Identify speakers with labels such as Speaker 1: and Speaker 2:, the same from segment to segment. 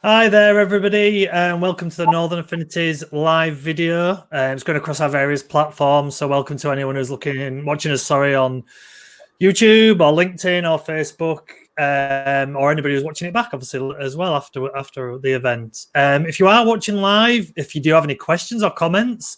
Speaker 1: Hi there, everybody, and welcome to the Northern Affinity's live video. It's going across our various platforms, so welcome to anyone who's watching us, on YouTube or LinkedIn or Facebook, or anybody who's watching it back, obviously, as well after the event. If you are watching live, if you do have any questions or comments,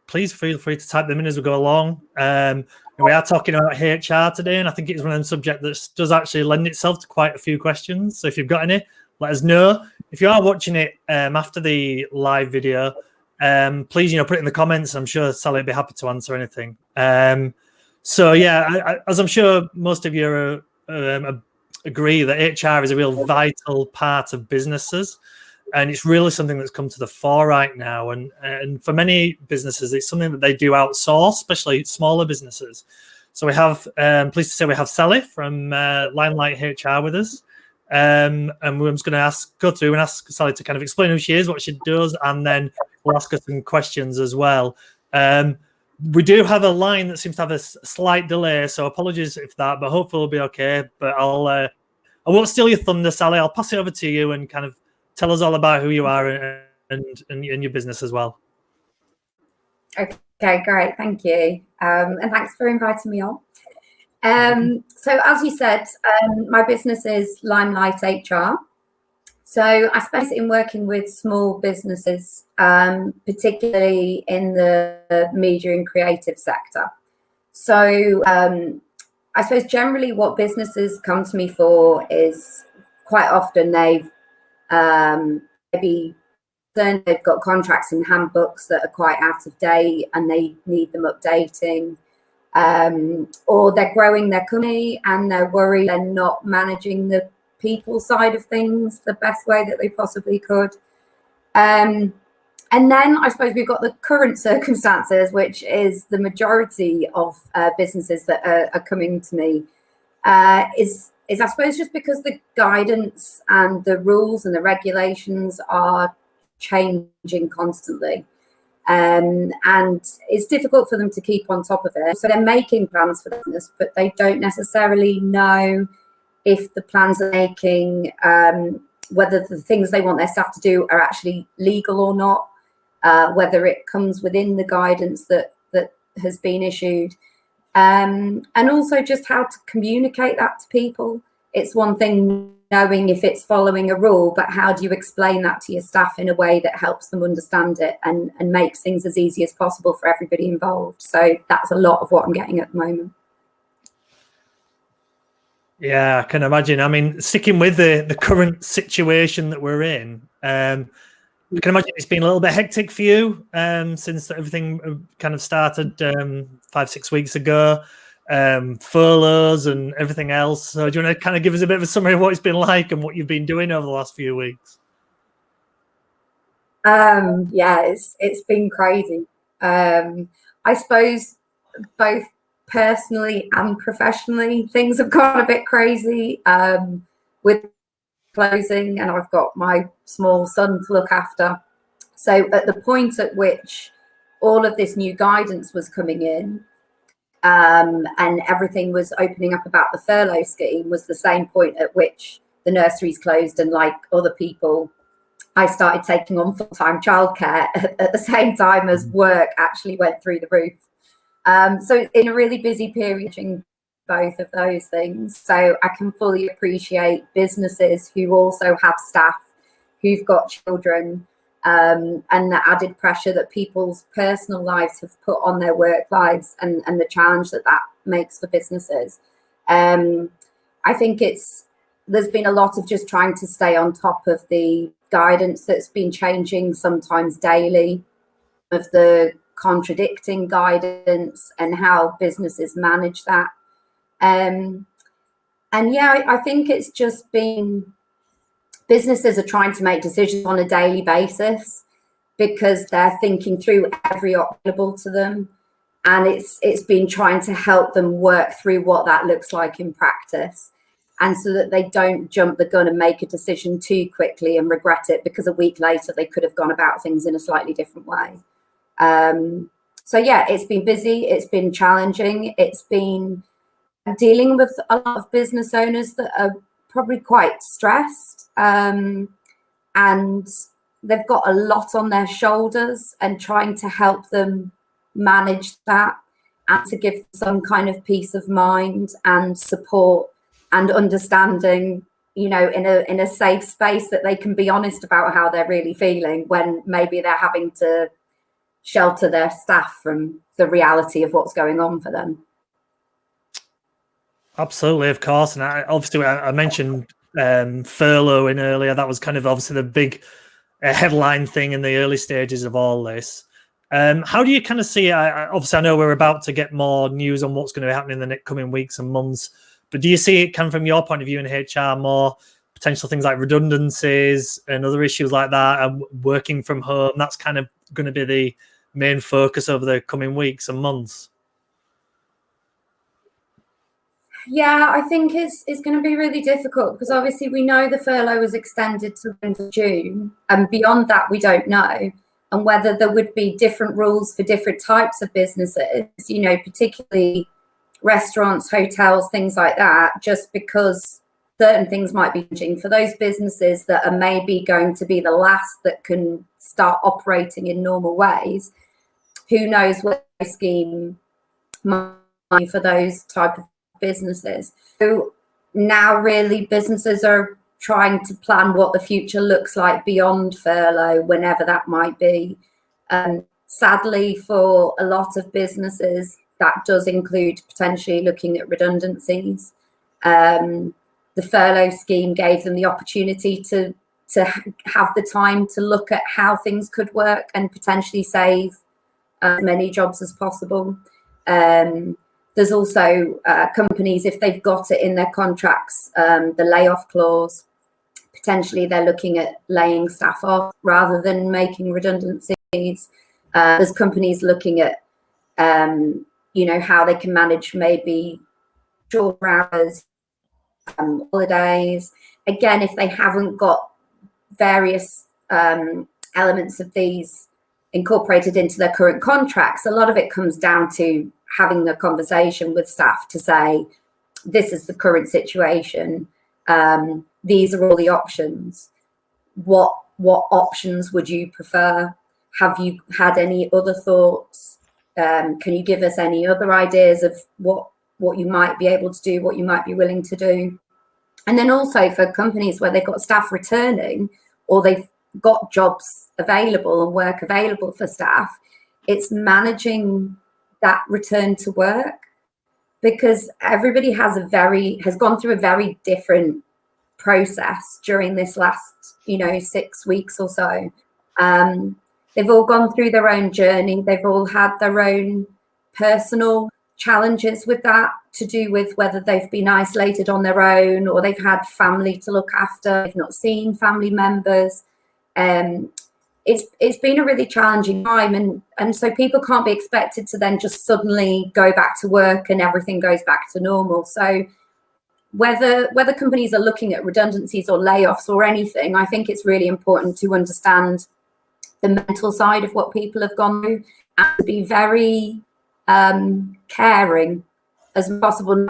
Speaker 1: please feel free to type them in as we go along. We are talking about HR today, and I think it's one of them subjects that does actually lend itself to quite a few questions. So if you've got any, let us know. If you are watching it after the live video, please, put it in the comments. I'm sure Sally would be happy to answer anything. So yeah, as I'm sure most of you agree that HR is a real vital part of businesses, and it's really something that's come to the fore right now. And for many businesses, it's something that they do outsource, especially smaller businesses. So we have, pleased to say, we have Sally from Limelight HR with us. And we're just going to go through and ask Sally to kind of explain who she is, what she does, and then we'll ask her some questions as well. We do have a line that seems to have a slight delay, so apologies if that, but hopefully it'll be okay. But I won't steal your thunder, Sally. I'll pass it over to you and kind of tell us all about who you are and your business as well.
Speaker 2: Okay, great. Thank you. And thanks for inviting me on. So as you said, my business is Limelight HR. So I specialize in working with small businesses, particularly in the media and creative sector. So I suppose generally what businesses come to me for is quite often they've got contracts and handbooks that are quite out of date and they need them updating. Or they're growing their company and they're worried they're not managing the people side of things the best way that they possibly could. And then I suppose we've got the current circumstances, which is the majority of businesses that are coming to me, is I suppose just because the guidance and the rules and the regulations are changing constantly. And it's difficult for them to keep on top of it. So they're making plans for business, but they don't necessarily know if the plans they're making, whether the things they want their staff to do are actually legal or not, whether it comes within the guidance that has been issued, and also just how to communicate that to people. It's one thing knowing if it's following a rule, but how do you explain that to your staff in a way that helps them understand it and makes things as easy as possible for everybody involved? So that's a lot of what I'm getting at the moment.
Speaker 1: Yeah, I can imagine. I mean, sticking with the current situation that we're in, I can imagine it's been a little bit hectic for you since everything kind of started 5-6 weeks ago. Furloughs and everything else. So do you want to kind of give us a bit of a summary of what it's been like and what you've been doing over the last few weeks?
Speaker 2: Yeah, it's been crazy. I suppose both personally and professionally, things have gone a bit crazy with closing, and I've got my small son to look after. So at the point at which all of this new guidance was coming in, and everything was opening up about the furlough scheme, was the same point at which the nurseries closed, and like other people, I started taking on full-time childcare at the same time as work actually went through the roof. So in a really busy period, both of those things. So I can fully appreciate businesses who also have staff who've got children, and the added pressure that people's personal lives have put on their work lives, and the challenge that makes for businesses. I think there's been a lot of just trying to stay on top of the guidance that's been changing, sometimes daily, of the contradicting guidance and how businesses manage that. And yeah, I think it's just been, businesses are trying to make decisions on a daily basis because they're thinking through every option available to them, and it's been trying to help them work through what that looks like in practice, and so that they don't jump the gun and make a decision too quickly and regret it because a week later they could have gone about things in a slightly different way. So yeah, it's been busy, it's been challenging, it's been dealing with a lot of business owners that are probably quite stressed. and they've got a lot on their shoulders, and trying to help them manage that and to give some kind of peace of mind and support and understanding, you know, in a safe space that they can be honest about how they're really feeling when maybe they're having to shelter their staff from the reality of what's going on for them.
Speaker 1: Absolutely, of course. And I mentioned furlough in earlier. That was kind of obviously the big headline thing in the early stages of all this. How do you kind of see, obviously I know we're about to get more news on what's going to be happening in the next coming weeks and months, but do you see it kind of from your point of view in HR, more potential things like redundancies and other issues like that, and working from home? That's kind of going to be the main focus over the coming weeks and months.
Speaker 2: Yeah, I think it's going to be really difficult, because obviously we know the furlough was extended to the end of June, and beyond that we don't know. And whether there would be different rules for different types of businesses, you know, particularly restaurants, hotels, things like that, just because certain things might be changing for those businesses that are maybe going to be the last that can start operating in normal ways. Who knows what scheme might be for those type of businesses. So now really businesses are trying to plan what the future looks like beyond furlough, whenever that might be. Sadly, for a lot of businesses, that does include potentially looking at redundancies. The furlough scheme gave them the opportunity to have the time to look at how things could work and potentially save as many jobs as possible. There's also companies, if they've got it in their contracts, the layoff clause, potentially they're looking at laying staff off rather than making redundancies. There's companies looking at, you know, how they can manage maybe short hours, holidays. Again, if they haven't got various elements of these incorporated into their current contracts, a lot of it comes down to having the conversation with staff to say, this is the current situation. These are all the options. What options would you prefer? Have you had any other thoughts? Can you give us any other ideas of what you might be able to do, what you might be willing to do? And then also for companies where they've got staff returning, or they've got jobs available and work available for staff, it's managing that return to work, because everybody has gone through a very different process during this last, you know, 6 weeks or so. They've all gone through their own journey. They've all had their own personal challenges with that, to do with whether they've been isolated on their own or they've had family to look after, they've not seen family members. It's been a really challenging time, and so people can't be expected to then just suddenly go back to work and everything goes back to normal. So whether companies are looking at redundancies or layoffs or anything, I think it's really important to understand the mental side of what people have gone through and be very caring as possible.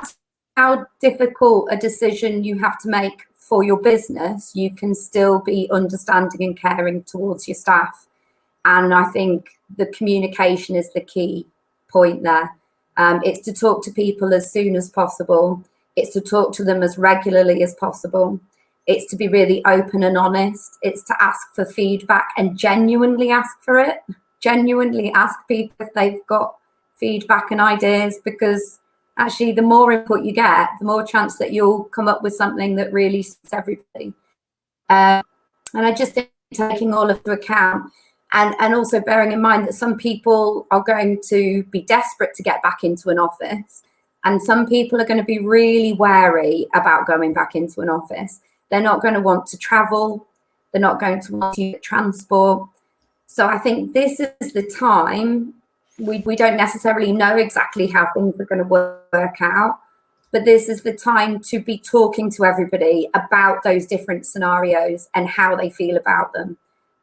Speaker 2: How difficult a decision you have to make for your business, you can still be understanding and caring towards your staff. And I think the communication is the key point there. It's to talk to people as soon as possible. It's to talk to them as regularly as possible. It's to be really open and honest. It's to ask for feedback and genuinely ask for it. Genuinely ask people if they've got feedback and ideas, because actually the more input you get, the more chance that you'll come up with something that really suits everybody. And I just think taking all of into account, and also bearing in mind that some people are going to be desperate to get back into an office, and some people are going to be really wary about going back into an office. They're not going to want to travel. They're not going to want to use transport. So I think this is the time. We don't necessarily know exactly how things are going to work out, but this is the time to be talking to everybody about those different scenarios and how they feel about them.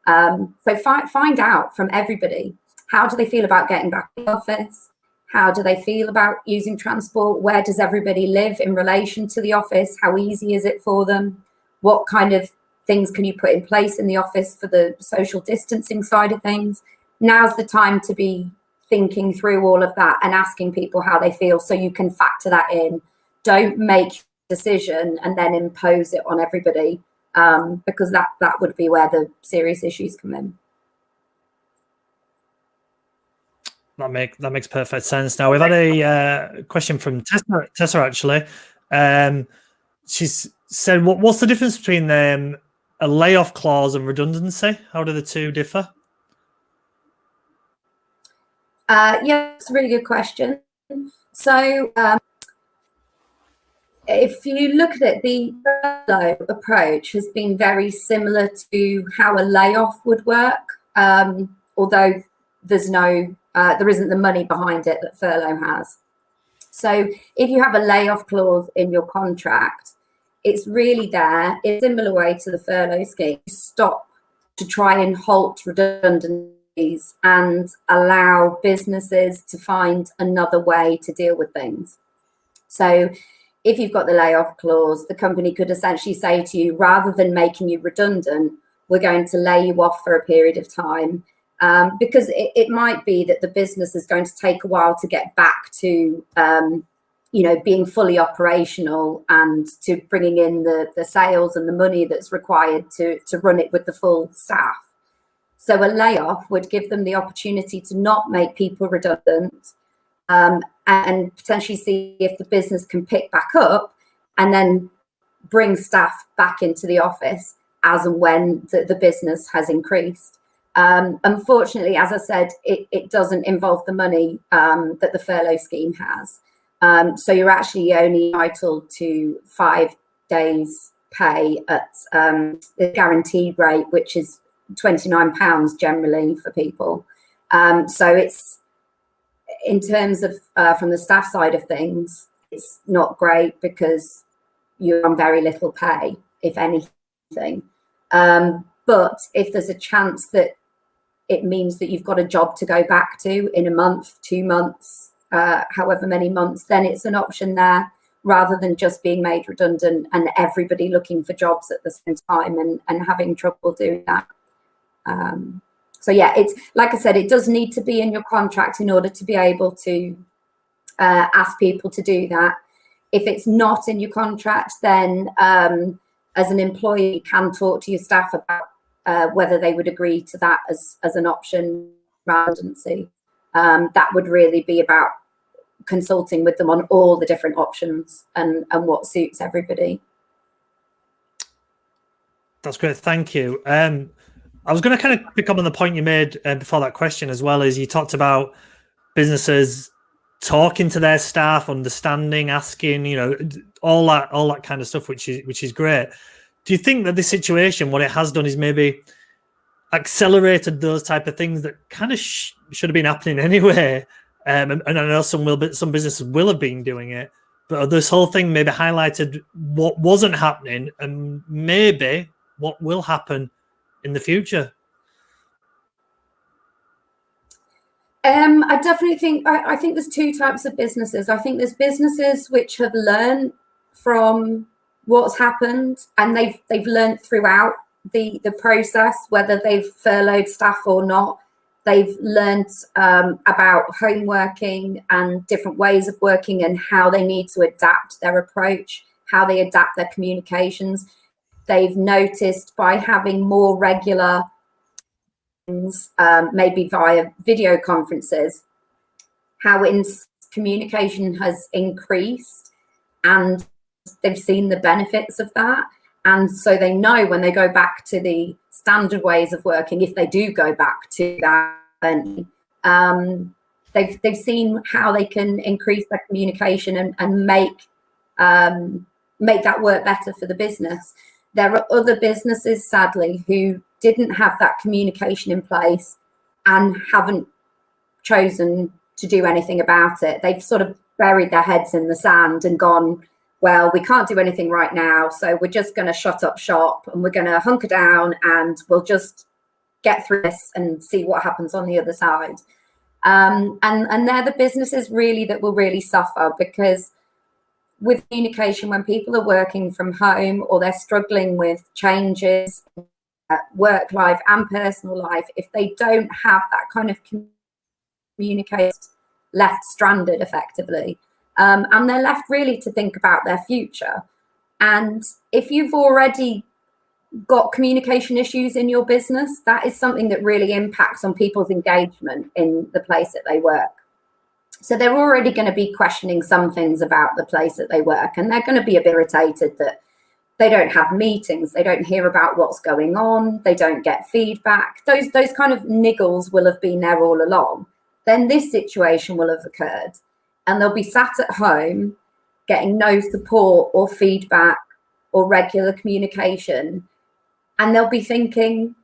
Speaker 2: So find out from everybody, how do they feel about getting back to the office? How do they feel about using transport? Where does everybody live in relation to the office? How easy is it for them? What kind of things can you put in place in the office for the social distancing side of things. Now's the time to be thinking through all of that and asking people how they feel, so you can factor that in. Don't make a decision and then impose it on everybody, because that would be where the serious issues come in.
Speaker 1: That makes perfect sense. Now we've had a question from Tessa actually. She's said, what's the difference between a layoff clause and redundancy? How do the two differ?
Speaker 2: Yeah, it's a really good question. So if you look at it, the furlough approach has been very similar to how a layoff would work, although there isn't the money behind it that furlough has. So if you have a layoff clause in your contract, it's really there in a similar way to the furlough scheme. Stop to try and halt redundancies and allow businesses to find another way to deal with things. So if you've got the layoff clause, the company could essentially say to you, rather than making you redundant, we're going to lay you off for a period of time, because it might be that the business is going to take a while to get back to being fully operational and to bringing in the sales and the money that's required to run it with the full staff. So a layoff would give them the opportunity to not make people redundant, and potentially see if the business can pick back up and then bring staff back into the office as and when the business has increased. Unfortunately, as I said, it doesn't involve the money that the furlough scheme has. So you're actually only entitled to 5 days pay at the guaranteed rate, which is £29 generally for people. So it's, in terms of from the staff side of things, it's not great because you're on very little pay, if anything. But if there's a chance that it means that you've got a job to go back to in a month, 2 months, however many months, then it's an option there, rather than just being made redundant and everybody looking for jobs at the same time and having trouble doing that. So yeah, it's like I said, it does need to be in your contract in order to be able to ask people to do that. If it's not in your contract, then as an employee, you can talk to your staff about whether they would agree to that as an option, redundancy. That would really be about consulting with them on all the different options and what suits everybody.
Speaker 1: That's great, thank you. I was going to kind of pick up on the point you made before that question as well, as you talked about businesses talking to their staff, understanding, asking, all that kind of stuff, which is great. Do you think that this situation, what it has done is maybe accelerated those type of things that kind of should have been happening anyway? And I know some businesses will have been doing it, but this whole thing maybe highlighted what wasn't happening and maybe what will happen in the future.
Speaker 2: I definitely think I think there's two types of businesses. I think there's businesses which have learned from what's happened, and they've learned throughout the process, whether they've furloughed staff or not. They've learned about home working and different ways of working and how they need to adapt their approach, how they adapt their communications. They've noticed by having more regular things, maybe via video conferences, how communication has increased, and they've seen the benefits of that. And so they know when they go back to the standard ways of working, if they do go back to that, they've seen how they can increase their communication and make that work better for the business. There are other businesses, sadly, who didn't have that communication in place and haven't chosen to do anything about it. They've sort of buried their heads in the sand and gone, well, we can't do anything right now, so we're just going to shut up shop and we're going to hunker down and we'll just get through this and see what happens on the other side. And they're the businesses really that will really suffer, because with communication, when people are working from home or they're struggling with changes, work life and personal life, if they don't have that kind of communication, left stranded effectively, and they're left really to think about their future. And if you've already got communication issues in your business, that is something that really impacts on people's engagement in the place that they work. So they're already going to be questioning some things about the place that they work, and they're going to be a bit irritated that they don't have meetings, they don't hear about what's going on, they don't get feedback. Those kind of niggles will have been there all along. Then this situation will have occurred, and they'll be sat at home getting no support or feedback or regular communication. And they'll be thinking,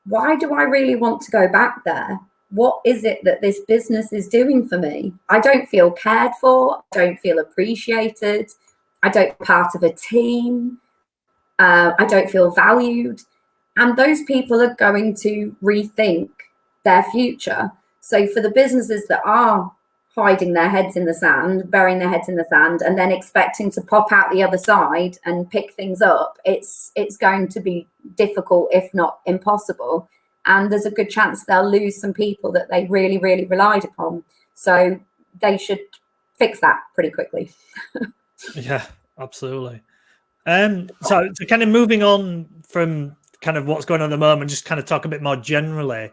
Speaker 2: why do I really want to go back there? What is it that this business is doing for me? I don't feel cared for. I don't feel appreciated. I don't feel part of a team. I don't feel valued. And those people are going to rethink their future. So for the businesses that are hiding their heads in the sand, burying their heads in the sand, and then expecting to pop out the other side and pick things up, it's going to be difficult, if not impossible. And there's a good chance they'll lose some people that they really, really relied upon. So they should fix that pretty quickly.
Speaker 1: Yeah, absolutely. So kind of moving on from kind of what's going on at the moment, just kind of talk a bit more generally.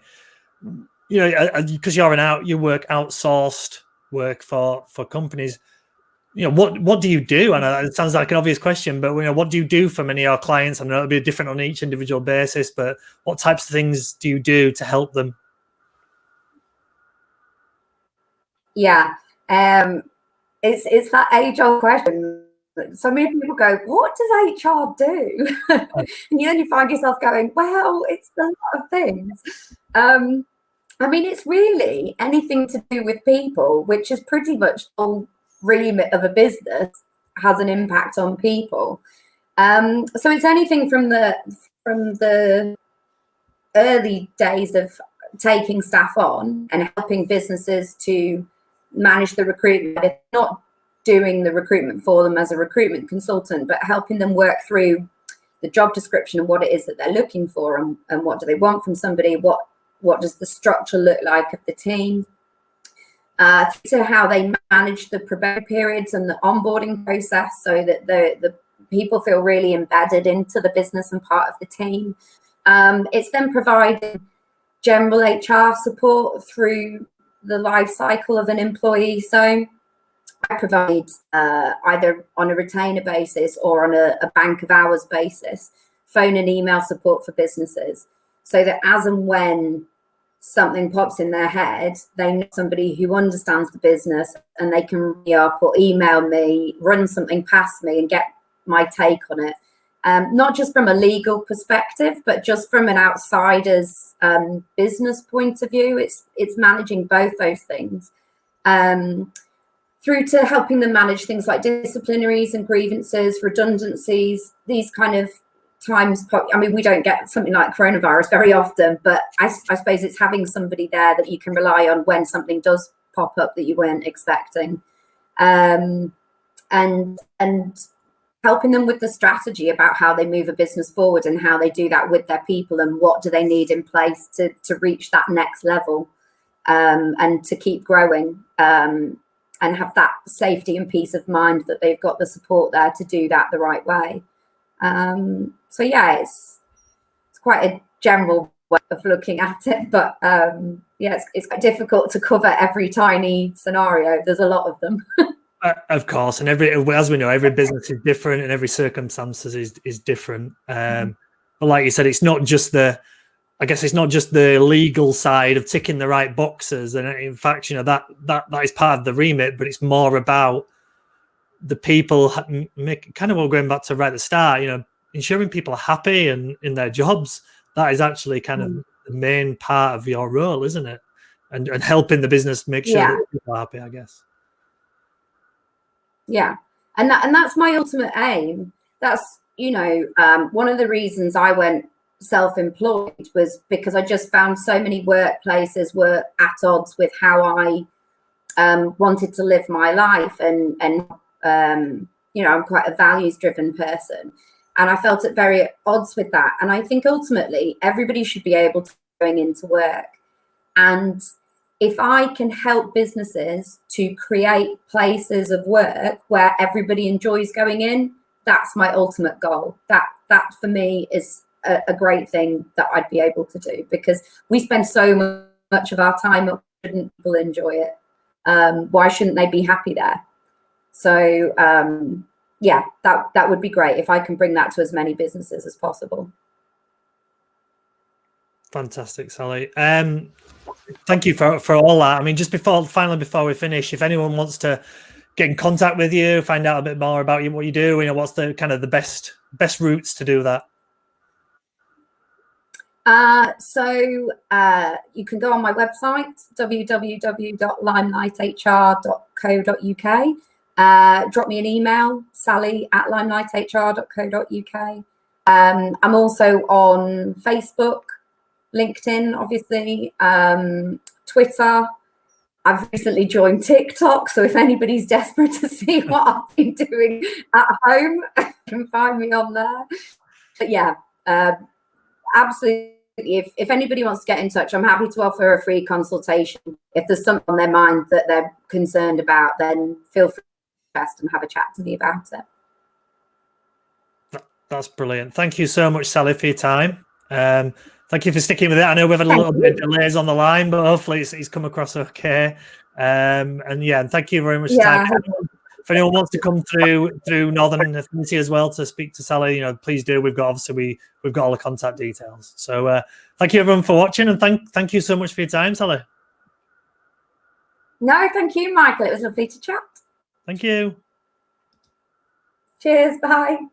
Speaker 1: You know, because you work outsourced work for companies. You know, what do you do? And it sounds like an obvious question, but you know, what do you do for many of our clients? I know it'll be different on each individual basis, but what types of things do you do to help them?
Speaker 2: Yeah, it's that age-old question. So many people go, what does HR do? And then you find yourself going, well, it's a lot of things. I mean, it's really anything to do with people, which is pretty much the whole remit of a business, has an impact on people. So it's anything from the early days of taking staff on and helping businesses to manage the recruitment, if not doing the recruitment for them as a recruitment consultant, but helping them work through the job description and what it is that they're looking for, and what do they want from somebody, what does the structure look like of the team, to how they manage the probation periods and the onboarding process so that the people feel really embedded into the business and part of the team. It's then providing general HR support through the life cycle of an employee. So I provide either on a retainer basis or on a bank of hours basis, phone and email support for businesses, so that as and when something pops in their head, they know somebody who understands the business and they can ring me up or email me, run something past me and get my take on it. Not just from a legal perspective, but just from an outsider's business point of view. It's managing both those things, through to helping them manage things like disciplinaries and grievances, redundancies, these kind of times. I mean, we don't get something like coronavirus very often, but I suppose it's having somebody there that you can rely on when something does pop up that you weren't expecting, and helping them with the strategy about how they move a business forward and how they do that with their people and what do they need in place to reach that next level, and to keep growing, and have that safety and peace of mind that they've got the support there to do that the right way. So yeah, it's quite a general way of looking at it, but yeah, it's quite difficult to cover every tiny scenario. There's a lot of them.
Speaker 1: Of course, and as we know, every business is different and every circumstances is different. But like you said, it's not just the legal side of ticking the right boxes, and in fact, you know, that is part of the remit, but it's more about the people kind of all going back to right at the start, you know, ensuring people are happy and in their jobs. That is actually kind of the main part of your role, isn't it? And helping the business make sure that people are happy, I guess.
Speaker 2: Yeah, and that's my ultimate aim. That's, you know, one of the reasons I went self-employed was because I just found so many workplaces were at odds with how I wanted to live my life, and I'm quite a values-driven person, and I felt at very odds with that. And I think ultimately everybody should be able to going into work. And if I can help businesses to create places of work where everybody enjoys going in, that's my ultimate goal. That for me is a great thing that I'd be able to do, because we spend so much of our time up. Shouldn't people enjoy it? Why shouldn't they be happy there? So yeah, that would be great if I can bring that to as many businesses as possible.
Speaker 1: Fantastic, Sally. Thank you for all that. I mean, just before we finish, if anyone wants to get in contact with you, find out a bit more about you, what you do, what's the kind of the best routes to do that?
Speaker 2: So you can go on my website, www.limelighthr.co.uk. Drop me an email, sally@limelight.hr.co.uk. I'm also on Facebook, LinkedIn, obviously, Twitter. I've recently joined TikTok, so if anybody's desperate to see what I've been doing at home, you can find me on there. But yeah, absolutely. If anybody wants to get in touch, I'm happy to offer a free consultation. If there's something on their mind that they're concerned about, then feel free to request and have a chat to me about it.
Speaker 1: That's brilliant. Thank you so much, Sally, for your time. Thank you for sticking with it. I know we've had a little bit of delays on the line, but hopefully it's come across okay. And yeah, and thank you very much for your time. If anyone wants to come through Northern Affinity as well to speak to Sally, please do. We've got all the contact details. So thank you everyone for watching, and thank you so much for your time, Sally.
Speaker 2: No, thank you, Michael. It was lovely to chat.
Speaker 1: Thank you.
Speaker 2: Cheers. Bye.